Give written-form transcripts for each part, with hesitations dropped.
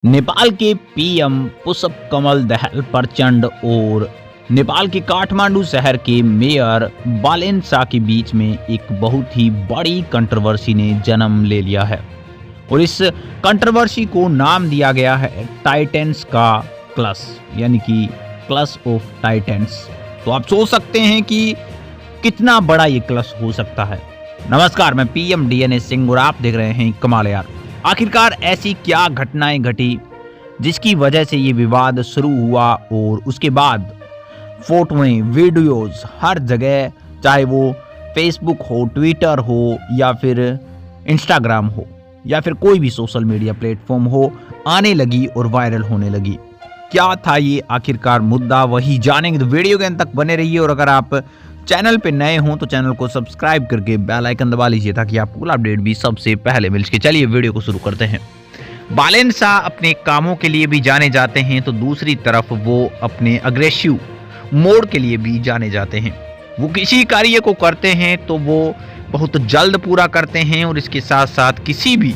नेपाल के पीएम पुष्प कमल दहल प्रचंड और नेपाल के काठमांडू शहर के मेयर बालेन शाह के बीच में एक बहुत ही बड़ी कंट्रोवर्सी ने जन्म ले लिया है और इस कंट्रोवर्सी को नाम दिया गया है टाइटेंस का क्लश, यानी कि क्लश ऑफ टाइटेंस। तो आप सोच सकते हैं कि कितना बड़ा ये क्लश हो सकता है। नमस्कार, मैं पीएम डीएनए सिंह और आप देख रहे हैं कमाल यार। आखिरकार ऐसी क्या घटनाएं घटी जिसकी वजह से ये विवाद शुरू हुआ और उसके बाद फोटोएं, वीडियोस हर जगह, चाहे वो फेसबुक हो, ट्विटर हो या फिर इंस्टाग्राम हो या फिर कोई भी सोशल मीडिया प्लेटफॉर्म हो, आने लगी और वायरल होने लगी। क्या था ये आखिरकार मुद्दा, वही जानेंगे। तो वीडियो के अंत तक बने रहिए और अगर आप चैनल पे नए हों तो चैनल को सब्सक्राइब करके बेल आइकन दबा लीजिए ताकि आपको पूरा अपडेट भी सबसे पहले मिल सके। चलिए वीडियो को शुरू करते हैं। बालेन शाह अपने कामों के लिए भी जाने जाते हैं तो दूसरी तरफ वो अपने अग्रेसिव मोड के लिए भी जाने जाते हैं। वो किसी कार्य को करते हैं तो वो बहुत जल्द पूरा करते हैं और इसके साथ साथ किसी भी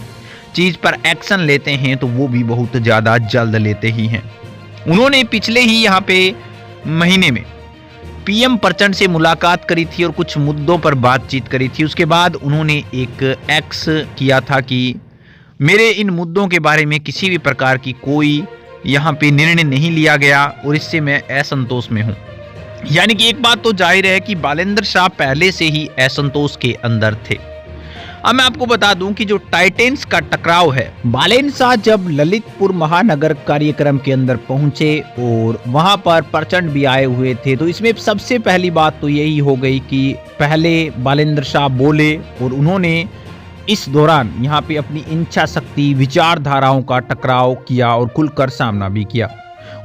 चीज़ पर एक्शन लेते हैं तो वो भी बहुत ज़्यादा जल्द लेते ही हैं। उन्होंने पिछले ही यहाँ पे महीने में पीएम प्रचंड से मुलाकात करी थी और कुछ मुद्दों पर बातचीत करी थी। उसके बाद उन्होंने एक एक्स किया था कि मेरे इन मुद्दों के बारे में किसी भी प्रकार की कोई यहाँ पे निर्णय नहीं लिया गया और इससे मैं असंतोष में हूँ। यानी कि एक बात तो जाहिर है कि बालेंद्र शाह पहले से ही असंतोष के अंदर थे। अब मैं आपको बता दूं कि जो टाइटेंस का टकराव है, बालेन शाह जब ललितपुर महानगर कार्यक्रम के अंदर पहुंचे और वहां पर प्रचंड भी आए हुए थे, तो इसमें सबसे पहली बात तो यही हो गई कि पहले बालेंद्र शाह बोले और उन्होंने इस दौरान यहाँ पे अपनी इच्छा शक्ति, विचारधाराओं का टकराव किया और खुलकर सामना भी किया।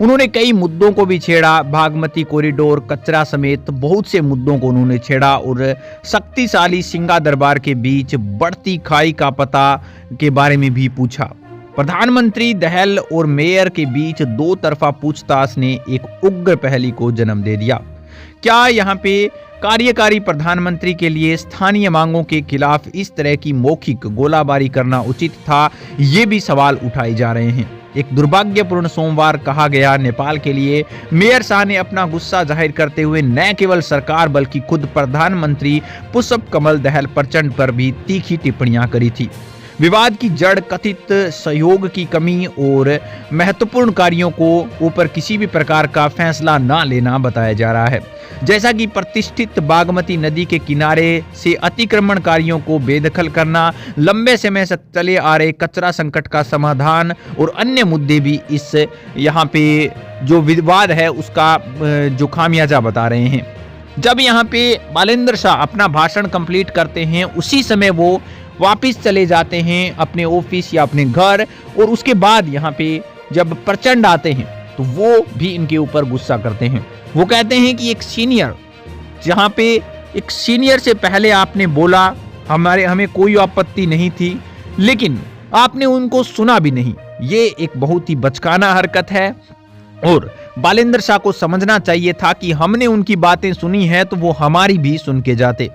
उन्होंने कई मुद्दों को भी छेड़ा, बागमती कॉरिडोर, कचरा समेत बहुत से मुद्दों को उन्होंने छेड़ा और शक्तिशाली सिंगा दरबार के बीच बढ़ती खाई का पता के बारे में भी पूछा। प्रधानमंत्री दहल और मेयर के बीच दो तरफा पूछताछ ने एक उग्र पहेली को जन्म दे दिया। क्या यहाँ पे कार्यकारी प्रधानमंत्री के लिए स्थानीय मांगों के खिलाफ इस तरह की मौखिक गोलाबारी करना उचित था? ये भी सवाल उठाए जा रहे हैं। एक दुर्भाग्यपूर्ण सोमवार कहा गया नेपाल के लिए। मेयर शाह ने अपना गुस्सा जाहिर करते हुए न केवल सरकार बल्कि खुद प्रधानमंत्री पुष्प कमल दहल प्रचंड पर भी तीखी टिप्पणियां करी थी। विवाद की जड़ कथित सहयोग की कमी और महत्वपूर्ण कार्यों को ऊपर किसी भी प्रकार का फैसला न लेना बताया जा रहा है, जैसा कि प्रतिष्ठित बागमती नदी के किनारे से अतिक्रमणकारियों को बेदखल करना, लंबे समय से चले आ रहे कचरा संकट का समाधान और अन्य मुद्दे भी इस यहाँ पे जो विवाद है उसका जो खामियाजा बता रहे हैं। जब यहाँ पे बालेंद्र शाह अपना भाषण कंप्लीट करते हैं उसी समय वो वापिस चले जाते हैं अपने ऑफिस या अपने घर और उसके बाद यहाँ पे जब प्रचंड आते हैं तो वो भी इनके ऊपर गुस्सा करते हैं। वो कहते हैं कि एक सीनियर, जहाँ पे एक सीनियर से पहले आपने बोला हमें कोई आपत्ति नहीं थी, लेकिन आपने उनको सुना भी नहीं। ये एक बहुत ही बचकाना हरकत है और बालेंद्र शाह को समझना चाहिए था कि हमने उनकी बातें सुनी है तो वो हमारी भी सुन के जाते।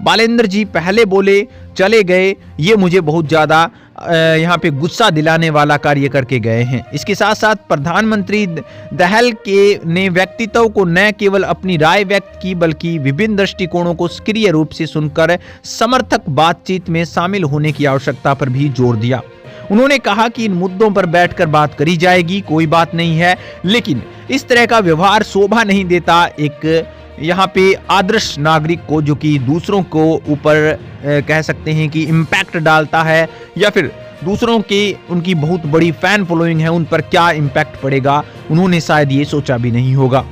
बालेंद्र जी पहले बोले, चले गए, ये मुझे बहुत ज़्यादा यहाँ पे गुस्सा दिलाने वाला कार्य करके गए हैं। इसके साथ साथ प्रधानमंत्री दहल के ने व्यक्तित्व को न केवल अपनी राय व्यक्त की बल्कि विभिन्न दृष्टिकोणों को सक्रिय रूप से सुनकर समर्थक बातचीत में शामिल होने की आवश्यकता पर भी जोर दिया। उन्होंने कहा कि इन मुद्दों पर बैठकर बात करी जाएगी, कोई बात नहीं है, लेकिन इस तरह का व्यवहार शोभा नहीं देता एक यहाँ पे आदर्श नागरिक को, जो कि दूसरों को ऊपर कह सकते हैं कि इम्पैक्ट डालता है या फिर दूसरों के उनकी बहुत बड़ी फैन फॉलोइंग है, उन पर क्या इम्पैक्ट पड़ेगा उन्होंने शायद ये सोचा भी नहीं होगा।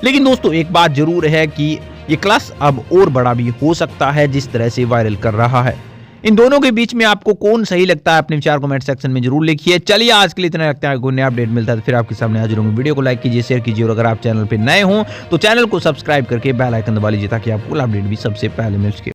लेकिन दोस्तों एक बात जरूर है कि ये क्लश अब और बड़ा भी हो सकता है जिस तरह से वायरल कर रहा है। इन दोनों के बीच में आपको कौन सही लगता है, अपने विचार कमेंट सेक्शन में जरूर लिखिए। चलिए आज के लिए इतना रखते हैं, कोई नया अपडेट मिलता है तो फिर आपके सामने हाजिर होंगे। वीडियो को लाइक कीजिए, शेयर कीजिए और अगर आप चैनल पे नए हों तो चैनल को सब्सक्राइब करके बेल आइकन दबा लीजिए ताकि आपको अपडेट भी सबसे पहले मिल सके।